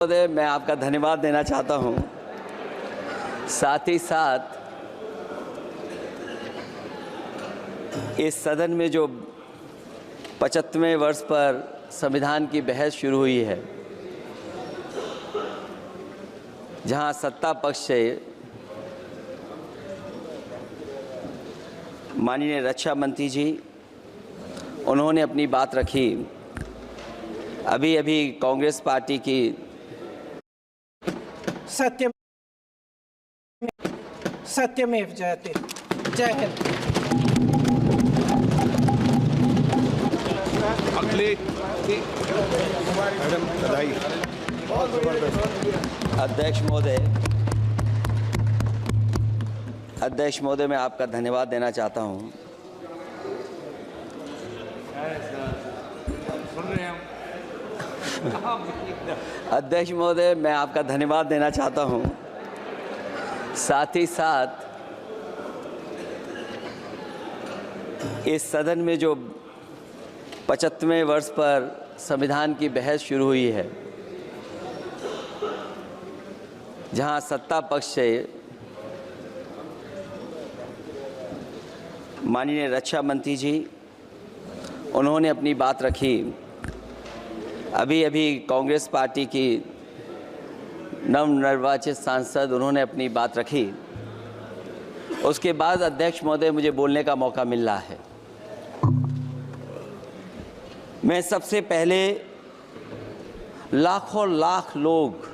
महोदय, मैं आपका धन्यवाद देना चाहता हूं। साथ ही साथ इस सदन में जो 75वें वर्ष पर संविधान की बहस शुरू हुई है, जहां सत्ता पक्ष से माननीय रक्षा मंत्री जी उन्होंने अपनी बात रखी। अभी कांग्रेस पार्टी की सत्यमेव जयते। जय हिंद। अगले मैडम बधाई। अध्यक्ष महोदय, मैं आपका धन्यवाद देना चाहता हूं। अध्यक्ष महोदय, मैं आपका धन्यवाद देना चाहता हूं। साथ ही साथ इस सदन में जो 75वें वर्ष पर संविधान की बहस शुरू हुई है, जहां सत्ता पक्ष से माननीय रक्षा मंत्री जी उन्होंने अपनी बात रखी। अभी कांग्रेस पार्टी की नवनिर्वाचित सांसद उन्होंने अपनी बात रखी। उसके बाद अध्यक्ष महोदय मुझे बोलने का मौका मिल रहा है। मैं सबसे पहले लाखों लाख लोग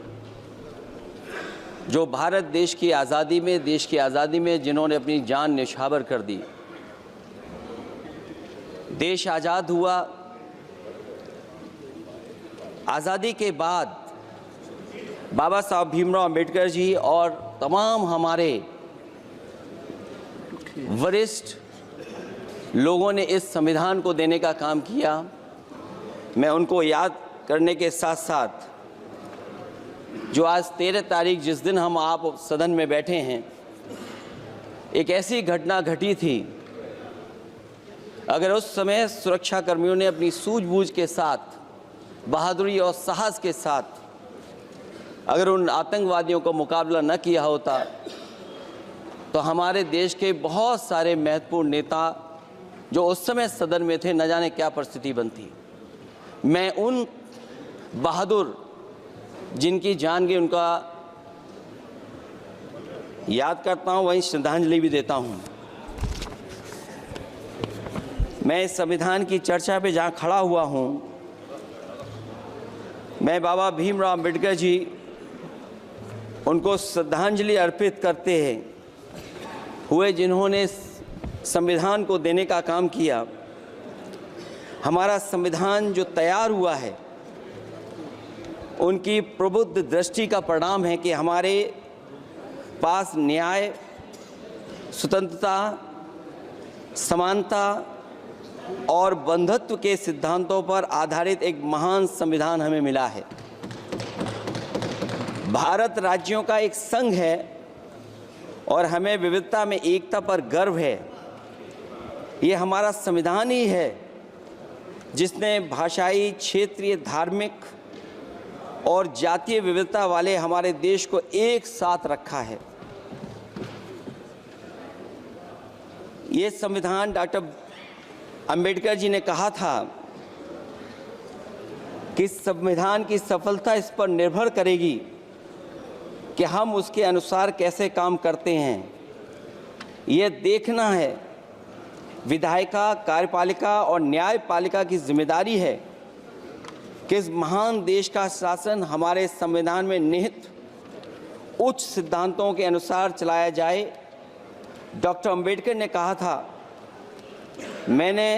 जो भारत देश की आज़ादी में जिन्होंने अपनी जान न्यौछावर कर दी, देश आज़ाद हुआ। आज़ादी के बाद बाबा साहब भीमराव अंबेडकर जी और तमाम हमारे वरिष्ठ लोगों ने इस संविधान को देने का काम किया। मैं उनको याद करने के साथ साथ जो आज 13 तारीख जिस दिन हम आप सदन में बैठे हैं, एक ऐसी घटना घटी थी, अगर उस समय सुरक्षा कर्मियों ने अपनी सूझबूझ के साथ, बहादुरी और साहस के साथ अगर उन आतंकवादियों को मुकाबला न किया होता, तो हमारे देश के बहुत सारे महत्वपूर्ण नेता जो उस समय सदन में थे, न जाने क्या परिस्थिति बनती। मैं उन बहादुर जिनकी जान गई उनका याद करता हूं, वहीं श्रद्धांजलि भी देता हूं। मैं इस संविधान की चर्चा पे जहां खड़ा हुआ हूं, मैं बाबा भीमराव अंबेडकर जी उनको श्रद्धांजलि अर्पित करते हुए जिन्होंने संविधान को देने का काम किया। हमारा संविधान जो तैयार हुआ है, उनकी प्रबुद्ध दृष्टि का परिणाम है कि हमारे पास न्याय, स्वतंत्रता, समानता और बंधुत्व के सिद्धांतों पर आधारित एक महान संविधान हमें मिला है। भारत राज्यों का एक संघ है और हमें विविधता में एकता पर गर्व है। ये हमारा संविधान ही है जिसने भाषाई, क्षेत्रीय, धार्मिक और जातीय विविधता वाले हमारे देश को एक साथ रखा है। ये संविधान डॉक्टर अंबेडकर जी ने कहा था कि संविधान की सफलता इस पर निर्भर करेगी कि हम उसके अनुसार कैसे काम करते हैं। ये देखना है, विधायिका, कार्यपालिका और न्यायपालिका की जिम्मेदारी है कि इस महान देश का शासन हमारे संविधान में निहित उच्च सिद्धांतों के अनुसार चलाया जाए। डॉक्टर अंबेडकर ने कहा था, मैंने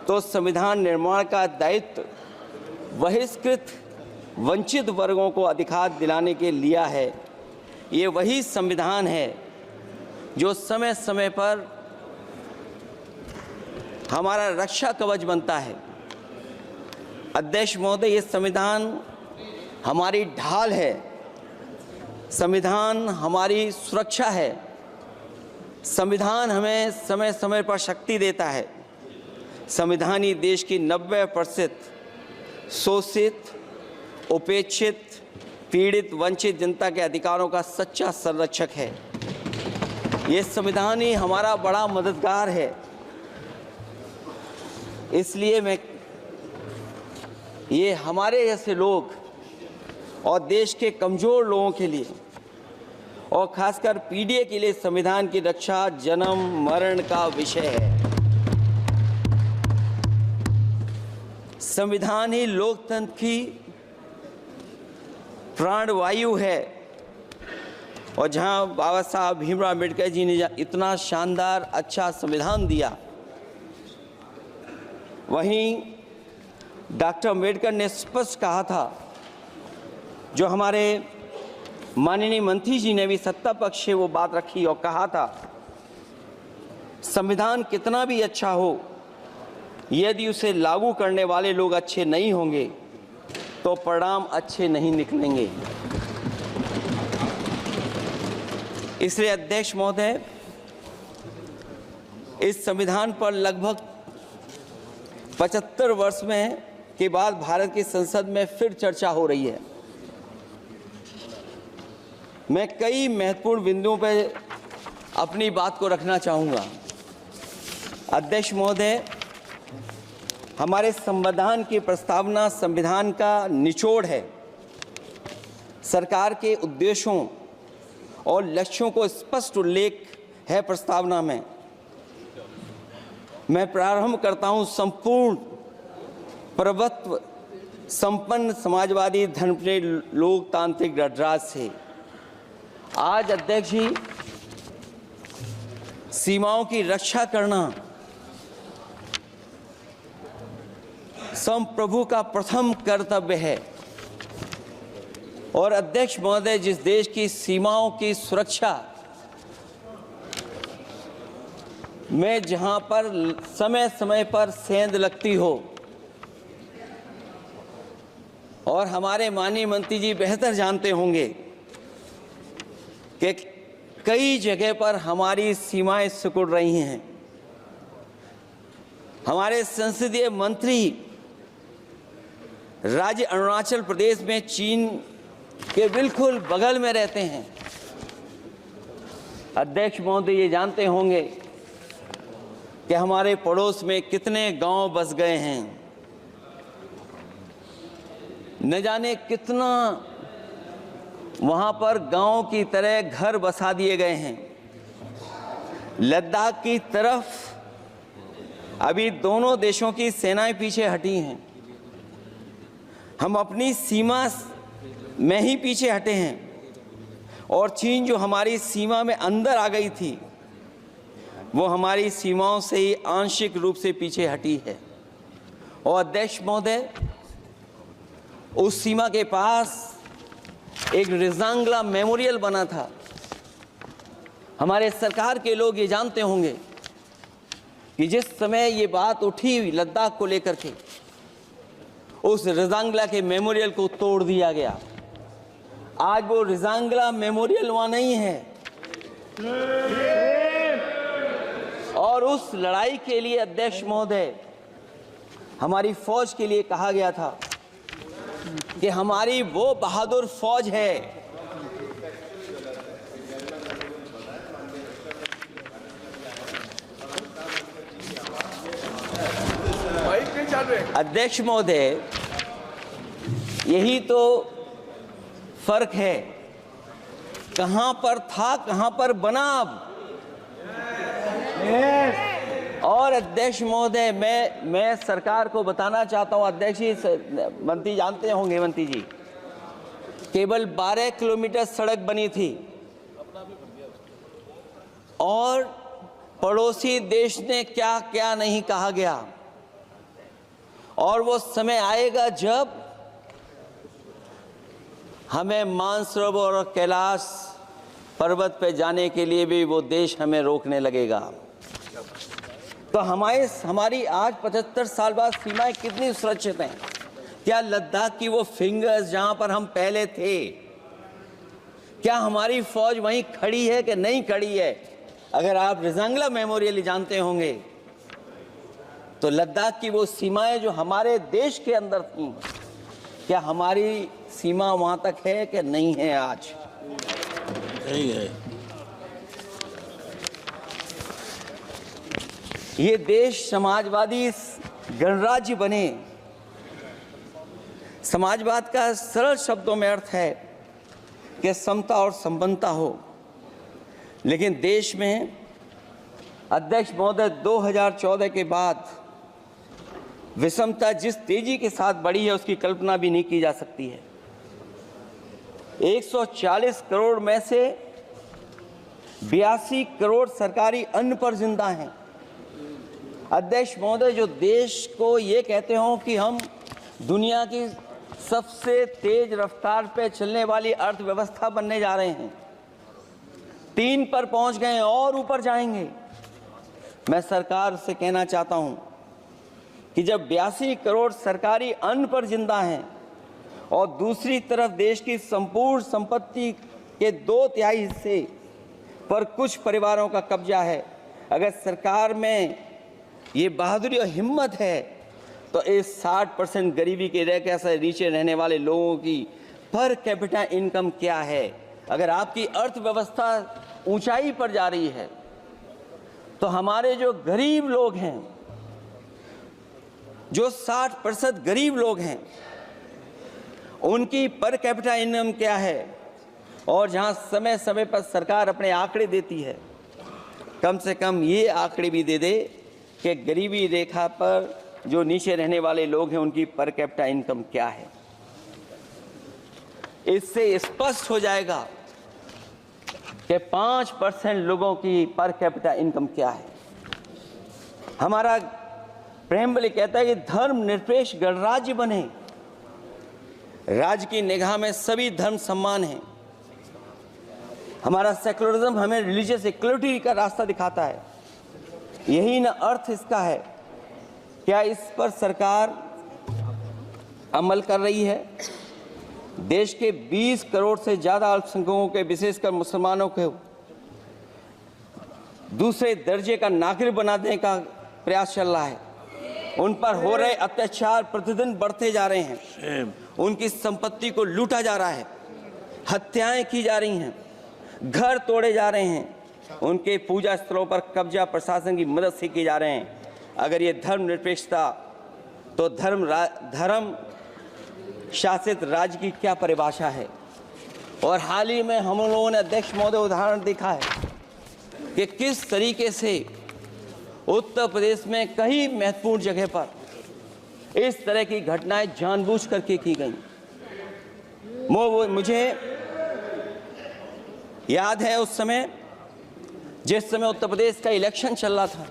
तो संविधान निर्माण का दायित्व बहिष्कृत वंचित वर्गों को अधिकार दिलाने के लिया है। ये वही संविधान है जो समय समय पर हमारा रक्षा कवच बनता है। अध्यक्ष महोदय, ये संविधान हमारी ढाल है, संविधान हमारी सुरक्षा है, संविधान हमें समय समय पर शक्ति देता है। संविधान ही देश की 90% शोषित, उपेक्षित पीड़ित वंचित जनता के अधिकारों का सच्चा संरक्षक है। ये संविधान ही हमारा बड़ा मददगार है। इसलिए ये हमारे जैसे लोग और देश के कमज़ोर लोगों के लिए और खासकर पीडीए के लिए संविधान की रक्षा जन्म मरण का विषय है। संविधान ही लोकतंत्र की प्राणवायु है और जहां बाबा साहब भीमराव अम्बेडकर जी ने इतना शानदार अच्छा संविधान दिया, वहीं डॉक्टर अम्बेडकर ने स्पष्ट कहा था, जो हमारे माननीय मंत्री जी ने भी सत्ता पक्ष से वो बात रखी और कहा था, संविधान कितना भी अच्छा हो, यदि उसे लागू करने वाले लोग अच्छे नहीं होंगे तो परिणाम अच्छे नहीं निकलेंगे। इसलिए अध्यक्ष महोदय, इस संविधान पर लगभग 75 वर्ष में के बाद भारत की संसद में फिर चर्चा हो रही है। मैं कई महत्वपूर्ण बिंदुओं पर अपनी बात को रखना चाहूँगा। अध्यक्ष महोदय, हमारे संविधान की प्रस्तावना संविधान का निचोड़ है। सरकार के उद्देश्यों और लक्ष्यों को स्पष्ट उल्लेख है प्रस्तावना में। मैं प्रारंभ करता हूं संपूर्ण प्रभुत्व संपन्न समाजवादी धर्मप्रिय लोकतांत्रिक गणराज्य से। आज अध्यक्ष जी, सीमाओं की रक्षा करना संप्रभु का प्रथम कर्तव्य है। और अध्यक्ष महोदय, जिस देश की सीमाओं की सुरक्षा में जहां पर समय समय पर सेंध लगती हो, और हमारे माननीय मंत्री जी बेहतर जानते होंगे कि कई जगह पर हमारी सीमाएं सिकुड़ रही हैं। हमारे संसदीय मंत्री राज्य अरुणाचल प्रदेश में चीन के बिल्कुल बगल में रहते हैं। अध्यक्ष महोदय ये जानते होंगे कि हमारे पड़ोस में कितने गांव बस गए हैं, न जाने कितना वहां पर गांव की तरह घर बसा दिए गए हैं। लद्दाख की तरफ अभी दोनों देशों की सेनाएं पीछे हटी हैं। हम अपनी सीमा में ही पीछे हटे हैं और चीन जो हमारी सीमा में अंदर आ गई थी, वो हमारी सीमाओं से ही आंशिक रूप से पीछे हटी है। और अध्यक्ष महोदय, उस सीमा के पास एक रिजांगला मेमोरियल बना था। हमारे सरकार के लोग ये जानते होंगे कि जिस समय ये बात उठी लद्दाख को लेकर के, उस रिजांगला के मेमोरियल को तोड़ दिया गया। आज वो रिजांगला मेमोरियल वहां नहीं है। और उस लड़ाई के लिए अध्यक्ष महोदय, हमारी फौज के लिए कहा गया था कि हमारी वो बहादुर फौज है अध्यक्ष महोदय, यही तो फर्क है। कहां पर था, कहां पर बना अब। और अध्यक्ष महोदय, मैं सरकार को बताना चाहता हूं, अध्यक्ष जी, मंत्री जानते होंगे, मंत्री जी, केवल 12 किलोमीटर सड़क बनी थी और पड़ोसी देश ने क्या क्या नहीं कहा गया। और वो समय आएगा जब हमें मानसरोवर और कैलाश पर्वत पे जाने के लिए भी वो देश हमें रोकने लगेगा। तो हमारी आज 75 साल बाद सीमाएं कितनी सुरक्षित हैं। क्या लद्दाख की वो फिंगर्स जहां पर हम पहले थे, क्या हमारी फौज वहीं खड़ी है कि नहीं खड़ी है? अगर आप रिजांगला मेमोरियल जानते होंगे तो लद्दाख की वो सीमाएं जो हमारे देश के अंदर थी, क्या हमारी सीमा वहां तक है कि नहीं है? आज सही है। ये देश समाजवादी गणराज्य बने। समाजवाद का सरल शब्दों में अर्थ है कि समता और संपन्नता हो, लेकिन देश में अध्यक्ष महोदय 2014 के बाद विषमता जिस तेजी के साथ बढ़ी है उसकी कल्पना भी नहीं की जा सकती है। 140 करोड़ में से 82 करोड़ सरकारी अन्न पर जिंदा हैं। अध्यक्ष महोदय, जो देश को ये कहते हो कि हम दुनिया की सबसे तेज रफ्तार पे चलने वाली अर्थव्यवस्था बनने जा रहे हैं, 3 पर पहुंच गए और ऊपर जाएंगे। मैं सरकार से कहना चाहता हूं कि जब 82 करोड़ सरकारी अन्न पर जिंदा हैं और दूसरी तरफ देश की संपूर्ण संपत्ति के 2/3 हिस्से पर कुछ परिवारों का कब्जा है, अगर सरकार में ये बहादुरी और हिम्मत है तो इस 60% गरीबी के रेखा से नीचे रहने वाले लोगों की पर कैपिटा इनकम क्या है? अगर आपकी अर्थव्यवस्था ऊंचाई पर जा रही है तो हमारे जो गरीब लोग हैं, जो 60% गरीब लोग हैं, उनकी पर कैपिटा इनकम क्या है? और जहां समय समय पर सरकार अपने आंकड़े देती है, कम से कम ये आंकड़े भी दे दे कि गरीबी रेखा पर जो नीचे रहने वाले लोग हैं उनकी पर कैपिटा इनकम क्या है। इससे स्पष्ट हो जाएगा कि 5% लोगों की पर कैपिटा इनकम क्या है। हमारा प्रेमबली कहता है कि धर्म निरपेक्ष गणराज्य बने। राज्य की निगाह में सभी धर्म समान हैं। हमारा सेकुलरिज्म हमें रिलीजियस इक्वलिटी का रास्ता दिखाता है। यही न अर्थ इसका है। क्या इस पर सरकार अमल कर रही है? देश के 20 करोड़ से ज्यादा अल्पसंख्यकों के, विशेषकर मुसलमानों को दूसरे दर्जे का नागरिक बना देने का प्रयास चल रहा है। उन पर हो रहे अत्याचार प्रतिदिन बढ़ते जा रहे हैं। उनकी संपत्ति को लूटा जा रहा है, हत्याएं की जा रही हैं, घर तोड़े जा रहे हैं, उनके पूजा स्थलों पर कब्जा प्रशासन की मदद से किए जा रहे हैं। अगर ये धर्मनिरपेक्षता, तो धर्म शासित राज्य की क्या परिभाषा है? और हाल ही में हम लोगों ने अध्यक्ष महोदय उदाहरण देखा है कि किस तरीके से उत्तर प्रदेश में कई महत्वपूर्ण जगह पर इस तरह की घटनाएं जानबूझ करके की गई। मुझे याद है उस समय, जिस समय उत्तर प्रदेश का इलेक्शन चल रहा था,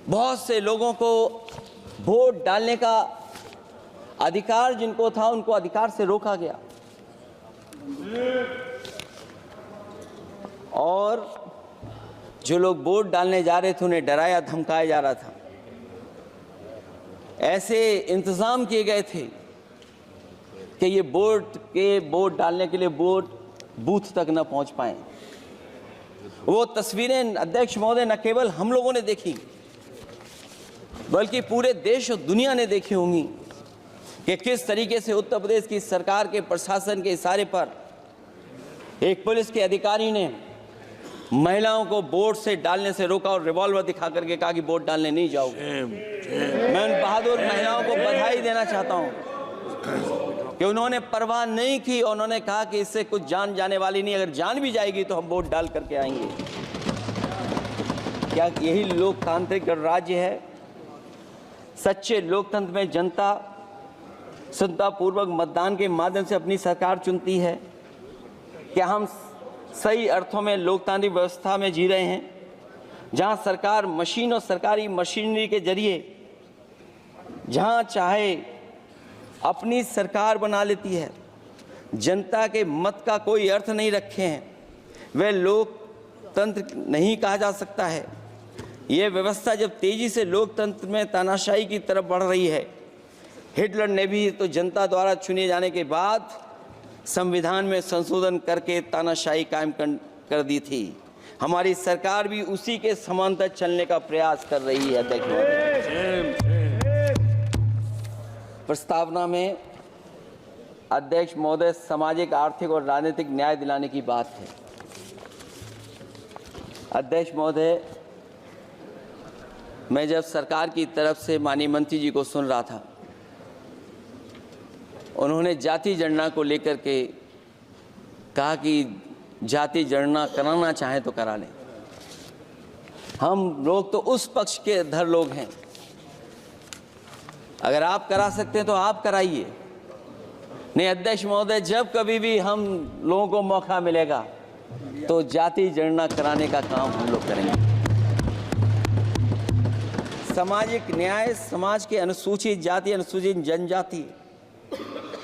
बहुत से लोगों को वोट डालने का अधिकार जिनको था, उनको अधिकार से रोका गया और जो लोग वोट डालने जा रहे थे उन्हें डराया धमकाया जा रहा था। ऐसे इंतजाम किए गए थे कि ये वोट डालने के लिए वोट बूथ तक न पहुंच पाए। वो तस्वीरें अध्यक्ष महोदय न केवल हम लोगों ने देखी, बल्कि पूरे देश और दुनिया ने देखी होंगी कि किस तरीके से उत्तर प्रदेश की सरकार के प्रशासन के इशारे पर एक पुलिस के अधिकारी ने महिलाओं को वोट से डालने से रोका और रिवॉल्वर दिखा करके कहा कि वोट डालने नहीं जाओगे। मैं उन बहादुर महिलाओं को बधाई देना चाहता हूं कि उन्होंने परवाह नहीं की और उन्होंने कहा कि इससे कुछ जान जाने वाली नहीं, अगर जान भी जाएगी तो हम वोट डाल करके आएंगे। क्या यही लोकतांत्रिक गणराज्य है? सच्चे लोकतंत्र में जनता श्रद्धापूर्वक मतदान के माध्यम से अपनी सरकार चुनती है। क्या हम सही अर्थों में लोकतांत्रिक व्यवस्था में जी रहे हैं, जहां सरकार मशीन और सरकारी मशीनरी के जरिए जहां चाहे अपनी सरकार बना लेती है, जनता के मत का कोई अर्थ नहीं रखे हैं, वह लोकतंत्र नहीं कहा जा सकता है। यह व्यवस्था जब तेजी से लोकतंत्र में तानाशाही की तरफ बढ़ रही है, हिटलर ने भी तो जनता द्वारा चुने जाने के बाद संविधान में संशोधन करके तानाशाही कायम कर दी थी। हमारी सरकार भी उसी के समांतर चलने का प्रयास कर रही है। प्रस्तावना में अध्यक्ष महोदय सामाजिक, आर्थिक और राजनीतिक न्याय दिलाने की बात है। अध्यक्ष महोदय, मैं जब सरकार की तरफ से माननीय मंत्री जी को सुन रहा था, उन्होंने जाति जनगणना को लेकर के कहा कि जाति जनगणना कराना चाहे तो करा लें। हम लोग तो उस पक्ष के धर लोग हैं, अगर आप करा सकते हैं तो आप कराइए। नहीं अध्यक्ष महोदय, जब कभी भी हम लोगों को मौका मिलेगा तो जाति जनगणना कराने का काम हम लोग करेंगे। सामाजिक न्याय समाज के अनुसूचित जाति, अनुसूचित जनजाति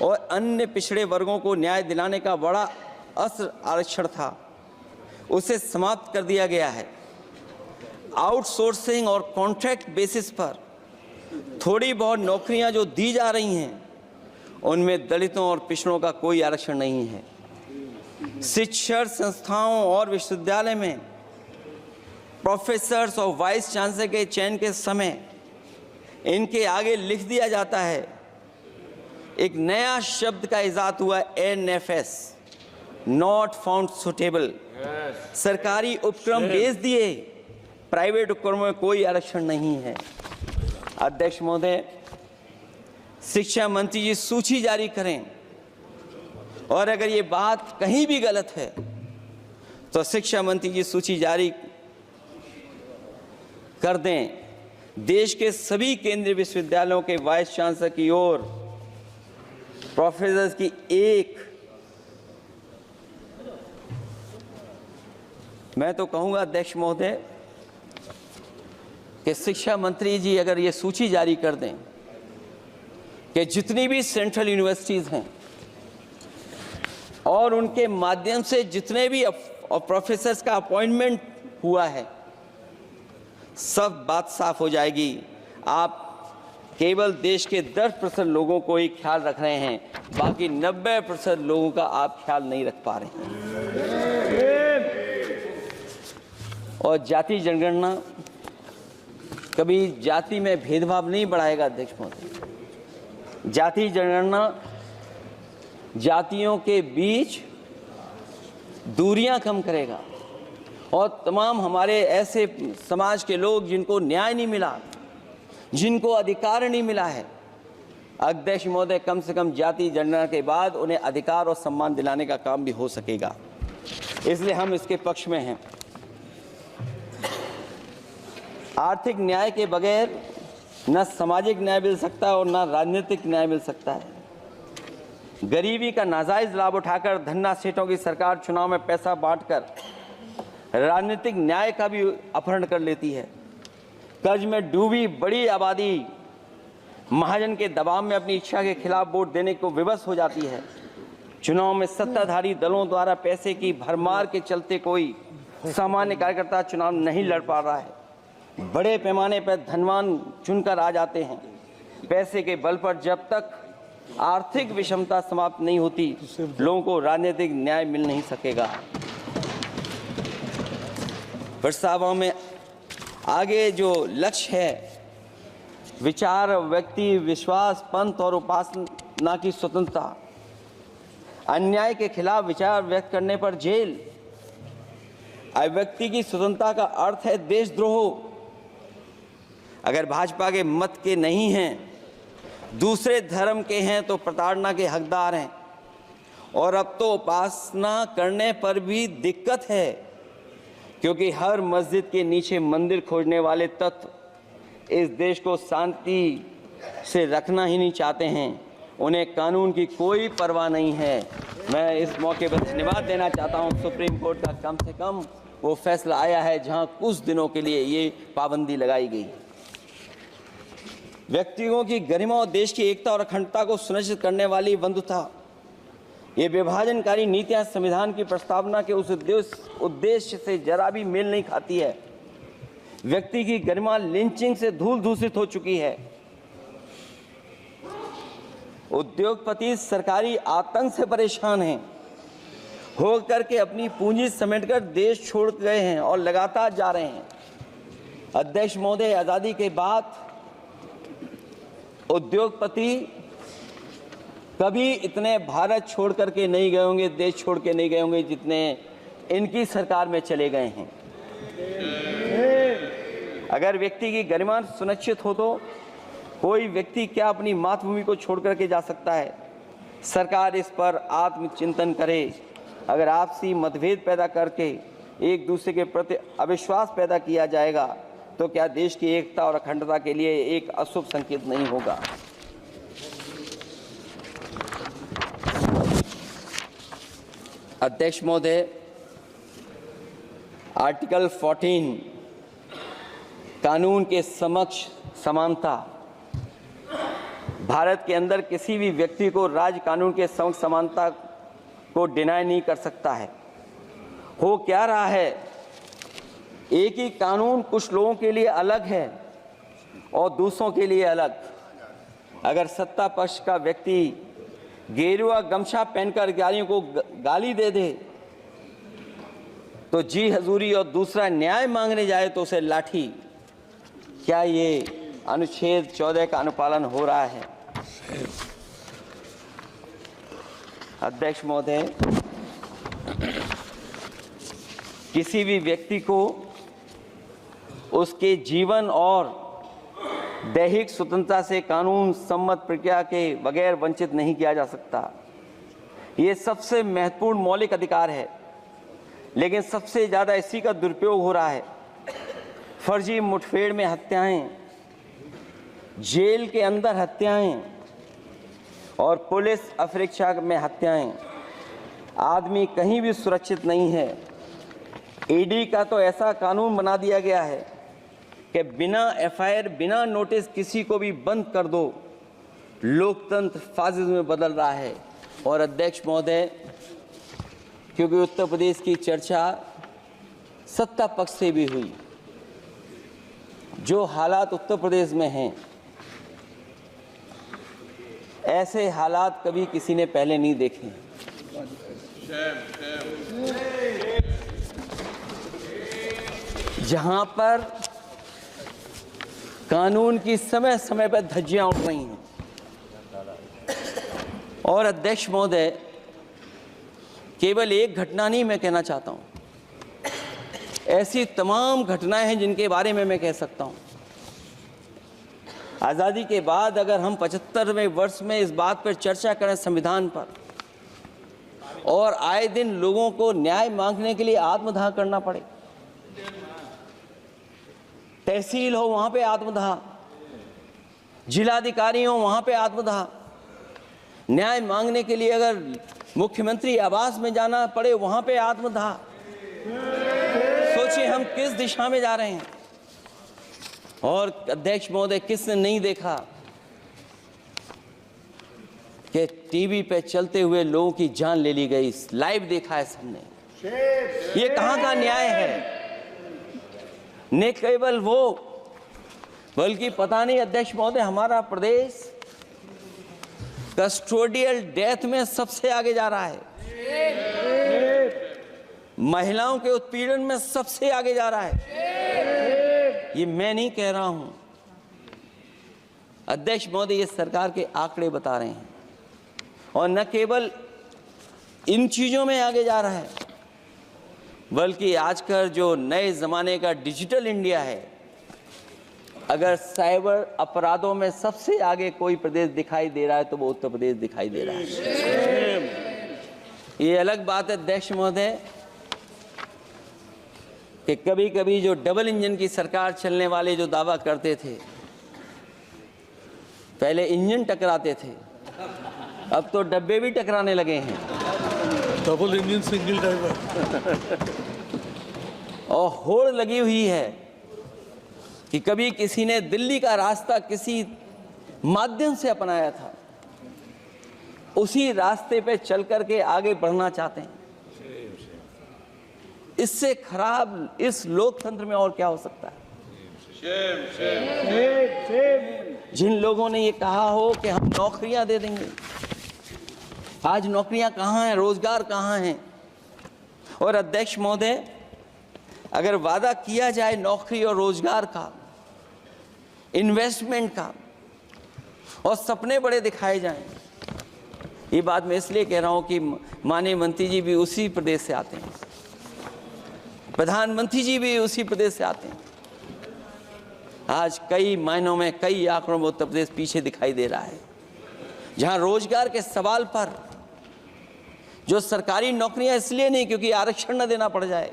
और अन्य पिछड़े वर्गों को न्याय दिलाने का बड़ा असर आरक्षण था, उसे समाप्त कर दिया गया है। आउटसोर्सिंग और कॉन्ट्रैक्ट बेसिस पर थोड़ी बहुत नौकरियां जो दी जा रही हैं, उनमें दलितों और पिछड़ों का कोई आरक्षण नहीं है। शिक्षण संस्थाओं और विश्वविद्यालय में प्रोफेसर्स और वाइस चांसलर के चयन के समय इनके आगे लिख दिया जाता है, एक नया शब्द का इजाद हुआ, NFS, नॉट फाउंड सुटेबल। सरकारी उपक्रम भेज दिए, प्राइवेट उपक्रमों में कोई आरक्षण नहीं है। अध्यक्ष महोदय, शिक्षा मंत्री जी सूची जारी करें, और अगर ये बात कहीं भी गलत है तो शिक्षा मंत्री जी सूची जारी कर दें। देश के सभी केंद्रीय विश्वविद्यालयों के वाइस चांसलर की ओर प्रोफेसर्स की एक, मैं तो कहूंगा अध्यक्ष महोदय कि शिक्षा मंत्री जी अगर ये सूची जारी कर दें कि जितनी भी सेंट्रल यूनिवर्सिटीज़ हैं और उनके माध्यम से जितने भी प्रोफेसर्स का अपॉइंटमेंट हुआ है, सब बात साफ हो जाएगी। आप केवल देश के 10% लोगों को ही ख्याल रख रहे हैं, बाकी 90% लोगों का आप ख्याल नहीं रख पा रहे हैं। और जाति जनगणना कभी जाति में भेदभाव नहीं बढ़ाएगा अध्यक्ष महोदय। जाति जनगणना जातियों के बीच दूरियां कम करेगा और तमाम हमारे ऐसे समाज के लोग जिनको न्याय नहीं मिला, जिनको अधिकार नहीं मिला है, अध्यक्ष महोदय कम से कम जाति जनगणना के बाद उन्हें अधिकार और सम्मान दिलाने का काम भी हो सकेगा। इसलिए हम इसके पक्ष में हैं। आर्थिक न्याय के बगैर न सामाजिक न्याय मिल सकता है और न राजनीतिक न्याय मिल सकता है। गरीबी का नाजायज लाभ उठाकर धन्ना सेठों की सरकार चुनाव में पैसा बांटकर राजनीतिक न्याय का भी अपहरण कर लेती है। कर्ज में डूबी बड़ी आबादी महाजन के दबाव में अपनी इच्छा के खिलाफ वोट देने को विवश हो जाती है। चुनाव में सत्ताधारी दलों द्वारा पैसे की भरमार के चलते कोई सामान्य कार्यकर्ता चुनाव नहीं लड़ पा रहा है। बड़े पैमाने पर धनवान चुनकर आ जाते हैं। पैसे के बल पर जब तक आर्थिक विषमता समाप्त नहीं होती, लोगों को राजनीतिक न्याय मिल नहीं सकेगा। प्रस्तावों में आगे जो लक्ष्य है, विचार, व्यक्ति, विश्वास, पंथ और उपासना की स्वतंत्रता, अन्याय के खिलाफ विचार व्यक्त करने पर जेल, अभिव्यक्ति की स्वतंत्रता का अर्थ है देशद्रोह। अगर भाजपा के मत के नहीं हैं, दूसरे धर्म के हैं तो प्रताड़ना के हकदार हैं। और अब तो उपासना करने पर भी दिक्कत है, क्योंकि हर मस्जिद के नीचे मंदिर खोजने वाले तत्व इस देश को शांति से रखना ही नहीं चाहते हैं। उन्हें कानून की कोई परवाह नहीं है। मैं इस मौके पर धन्यवाद देना चाहता हूं। सुप्रीम कोर्ट का कम से कम वो फैसला आया है जहां कुछ दिनों के लिए ये पाबंदी लगाई गई। व्यक्तियों की गरिमा और देश की एकता और अखंडता को सुनिश्चित करने वाली बंधुता, ये विभाजनकारी नीतियां संविधान की प्रस्तावना के उस उद्देश्य से जरा भी मेल नहीं खाती है। व्यक्ति की गरिमा लिंचिंग से धूल दूषित हो चुकी है। उद्योगपति सरकारी आतंक से परेशान हैं, होकर के अपनी पूंजी समेटकर देश छोड़ गए हैं और लगातार जा रहे हैं। अध्यक्ष महोदय, आज़ादी के बाद उद्योगपति कभी इतने भारत छोड़ करके नहीं गए होंगे, देश छोड़ के नहीं गए होंगे जितने इनकी सरकार में चले गए हैं। अगर व्यक्ति की गरिमा सुनिश्चित हो तो कोई व्यक्ति क्या अपनी मातृभूमि को छोड़ करके जा सकता है? सरकार इस पर आत्मचिंतन करे। अगर आपसी मतभेद पैदा करके एक दूसरे के प्रति अविश्वास पैदा किया जाएगा तो क्या देश की एकता और अखंडता के लिए एक अशुभ संकेत नहीं होगा? अध्यक्ष महोदय, आर्टिकल 14 कानून के समक्ष समानता, भारत के अंदर किसी भी व्यक्ति को राज्य कानून के समक्ष समानता को डिनाई नहीं कर सकता है। हो क्या रहा है, एक ही कानून कुछ लोगों के लिए अलग है और दूसरों के लिए अलग। अगर सत्ता पक्ष का व्यक्ति गेरुआ गमछा पहनकर अधिकारियों को गाली दे दे तो जी हजूरी और दूसरा न्याय मांगने जाए तो उसे लाठी। क्या ये अनुच्छेद 14 का अनुपालन हो रहा है? अध्यक्ष महोदय, किसी भी व्यक्ति को उसके जीवन और दैहिक स्वतंत्रता से कानून सम्मत प्रक्रिया के बगैर वंचित नहीं किया जा सकता। ये सबसे महत्वपूर्ण मौलिक अधिकार है, लेकिन सबसे ज़्यादा इसी का दुरुपयोग हो रहा है। फर्जी मुठभेड़ में हत्याएं, जेल के अंदर हत्याएं और पुलिस अपरीक्षा में हत्याएं। आदमी कहीं भी सुरक्षित नहीं है। ईडी का तो ऐसा कानून बना दिया गया है कि बिना एफआईआर, बिना नोटिस किसी को भी बंद कर दो। लोकतंत्र फासिज्म में बदल रहा है। और अध्यक्ष महोदय, क्योंकि उत्तर प्रदेश की चर्चा सत्ता पक्ष से भी हुई, जो हालात उत्तर प्रदेश में हैं ऐसे हालात कभी किसी ने पहले नहीं देखे। जहां पर कानून की समय समय पर धज्जियां उड़ रही हैं। और अध्यक्ष महोदय, केवल एक घटना नहीं मैं कहना चाहता हूं, ऐसी तमाम घटनाएं हैं जिनके बारे में मैं कह सकता हूं। आज़ादी के बाद अगर हम 75वें वर्ष में इस बात पर चर्चा करें संविधान पर, और आए दिन लोगों को न्याय मांगने के लिए आत्मदाह करना पड़े, तहसील हो वहां पे आत्मदाह, जिलाधिकारी हो वहां पे आत्मदाह, न्याय मांगने के लिए अगर मुख्यमंत्री आवास में जाना पड़े वहां पे आत्मदाह। सोचिए हम किस दिशा में जा रहे हैं। और अध्यक्ष महोदय, किसने नहीं देखा कि टीवी पे चलते हुए लोगों की जान ले ली गई? लाइव देखा है सबने। ये कहां का न्याय है? न केवल वो, बल्कि पता नहीं अध्यक्ष महोदय, हमारा प्रदेश कस्टोडियल डेथ में सबसे आगे जा रहा है, महिलाओं के उत्पीड़न में सबसे आगे जा रहा है। ये मैं नहीं कह रहा हूं, अध्यक्ष महोदय ये सरकार के आंकड़े बता रहे हैं। और न केवल इन चीजों में आगे जा रहा है, बल्कि आजकल जो नए जमाने का डिजिटल इंडिया है, अगर साइबर अपराधों में सबसे आगे कोई प्रदेश दिखाई दे रहा है तो वो उत्तर प्रदेश दिखाई दे रहा है। ये अलग बात है अध्यक्ष महोदय कि कभी कभी जो डबल इंजन की सरकार चलने वाले जो दावा करते थे, पहले इंजन टकराते थे, अब तो डब्बे भी टकराने लगे हैं। Double engine single driver. और होड़ लगी हुई है कि कभी किसी ने दिल्ली का रास्ता किसी माध्यम से अपनाया था, उसी रास्ते पे चल करके आगे बढ़ना चाहते हैं। इससे खराब इस लोकतंत्र में और क्या हो सकता है? जिन लोगों ने ये कहा हो कि हम नौकरियां दे देंगे, आज नौकरियां कहां हैं, रोजगार कहां हैं? और अध्यक्ष महोदय, अगर वादा किया जाए नौकरी और रोजगार का, इन्वेस्टमेंट का, और सपने बड़े दिखाए जाएं, ये बात मैं इसलिए कह रहा हूं कि माननीय मंत्री जी भी उसी प्रदेश से आते हैं, प्रधानमंत्री जी भी उसी प्रदेश से आते हैं। आज कई मायनों में, कई आंकड़ों में उत्तर प्रदेश पीछे दिखाई दे रहा है, जहां रोजगार के सवाल पर जो सरकारी नौकरियां इसलिए नहीं क्योंकि आरक्षण न देना पड़ जाए,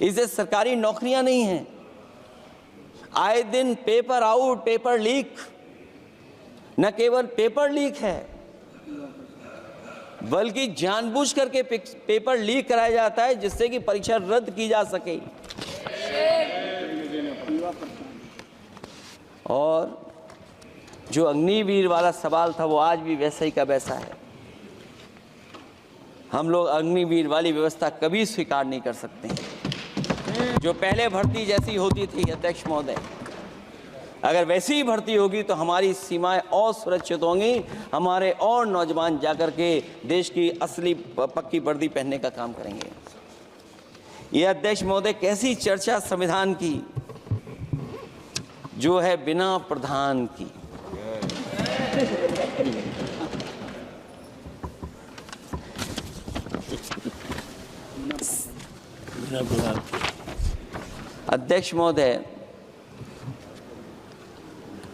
इसे सरकारी नौकरियां नहीं हैं। आए दिन पेपर आउट, पेपर लीक, न केवल पेपर लीक है बल्कि जानबूझ करके पेपर लीक कराया जाता है जिससे कि परीक्षा रद्द की जा सके। और जो अग्निवीर वाला सवाल था वो आज भी वैसा ही का वैसा है। हम लोग अग्निवीर वाली व्यवस्था कभी स्वीकार नहीं कर सकते हैं। जो पहले भर्ती जैसी होती थी अध्यक्ष महोदय, अगर वैसी ही भर्ती होगी तो हमारी सीमाएं और सुरक्षित होंगी, हमारे और नौजवान जाकर के देश की असली पक्की वर्दी पहनने का काम करेंगे। ये अध्यक्ष महोदय कैसी चर्चा संविधान की जो है बिना प्रधान की। अध्यक्ष महोदय,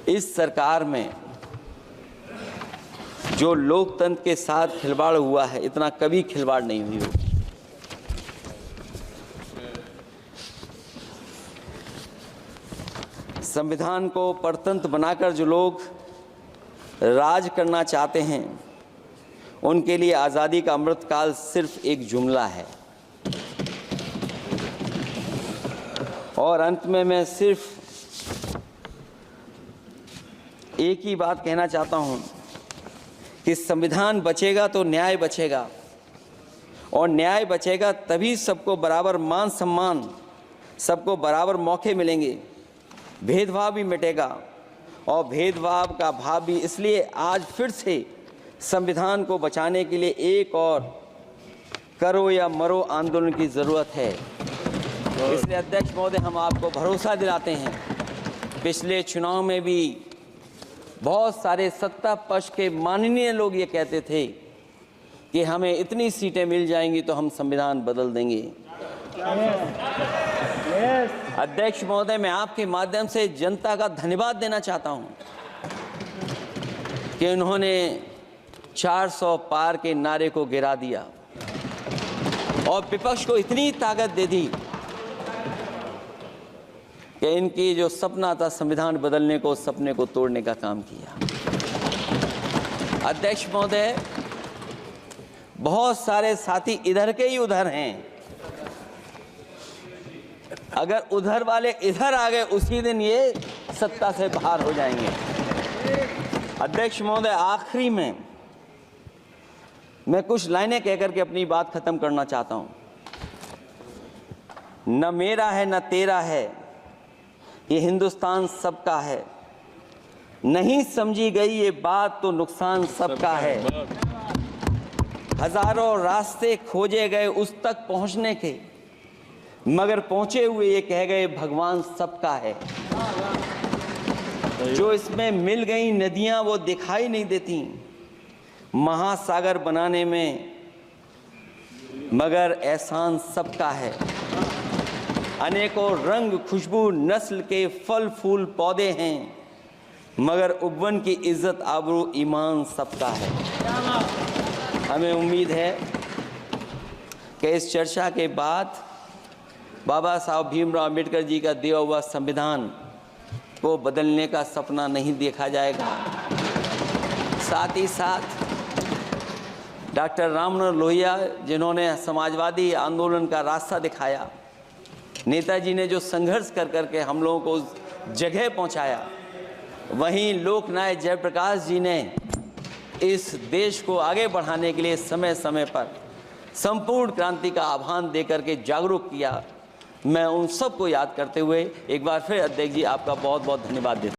इस सरकार में जो लोकतंत्र के साथ खिलवाड़ हुआ है, इतना कभी खिलवाड़ नहीं हुई होगी। संविधान को परतंत्र बनाकर जो लोग राज करना चाहते हैं, उनके लिए आज़ादी का अमृतकाल सिर्फ एक जुमला है। और अंत में मैं सिर्फ एक ही बात कहना चाहता हूं कि संविधान बचेगा तो न्याय बचेगा, और न्याय बचेगा तभी सबको बराबर मान सम्मान, सबको बराबर मौके मिलेंगे, भेदभाव भी मिटेगा। और भेदभाव का भाव भी इसलिए आज फिर से संविधान को बचाने के लिए एक और करो या मरो आंदोलन की ज़रूरत है। इसलिए अध्यक्ष महोदय, हम आपको भरोसा दिलाते हैं, पिछले चुनाव में भी बहुत सारे सत्ता पक्ष के माननीय लोग ये कहते थे कि हमें इतनी सीटें मिल जाएंगी तो हम संविधान बदल देंगे। अध्यक्ष महोदय, मैं आपके माध्यम से जनता का धन्यवाद देना चाहता हूं कि उन्होंने 400 पार के नारे को गिरा दिया और विपक्ष को इतनी ताकत दे दी कि इनकी जो सपना था संविधान बदलने को, उस सपने को तोड़ने का काम किया। अध्यक्ष महोदय, बहुत सारे साथी इधर के ही उधर हैं, अगर उधर वाले इधर आ गए उसी दिन ये सत्ता से बाहर हो जाएंगे। अध्यक्ष महोदय, आखिरी में मैं कुछ लाइनें कहकर के अपनी बात खत्म करना चाहता हूं। न मेरा है न तेरा है, ये हिंदुस्तान सबका है। नहीं समझी गई ये बात तो नुकसान सबका है। हजारों रास्ते खोजे गए उस तक पहुंचने के, मगर पहुंचे हुए ये कह गए भगवान सबका है। जो इसमें मिल गई नदियां वो दिखाई नहीं देती महासागर बनाने में, मगर एहसान सबका है। अनेकों रंग खुशबू नस्ल के फल फूल पौधे हैं, मगर उपवन की इज्जत आबरू ईमान सबका है। हमें उम्मीद है कि इस चर्चा के बाद बाबा साहब भीमराव अम्बेडकर जी का दिया हुआ संविधान को बदलने का सपना नहीं देखा जाएगा। साथ ही साथ डॉक्टर राममनोहर लोहिया, जिन्होंने समाजवादी आंदोलन का रास्ता दिखाया, नेताजी ने जो संघर्ष कर करके हम लोगों को उस जगह पहुंचाया, वहीं लोकनायक जयप्रकाश जी ने इस देश को आगे बढ़ाने के लिए समय समय पर संपूर्ण क्रांति का आह्वान देकर के जागरूक किया। मैं उन सबको याद करते हुए एक बार फिर अध्यक्ष जी आपका बहुत बहुत धन्यवाद देता हूं।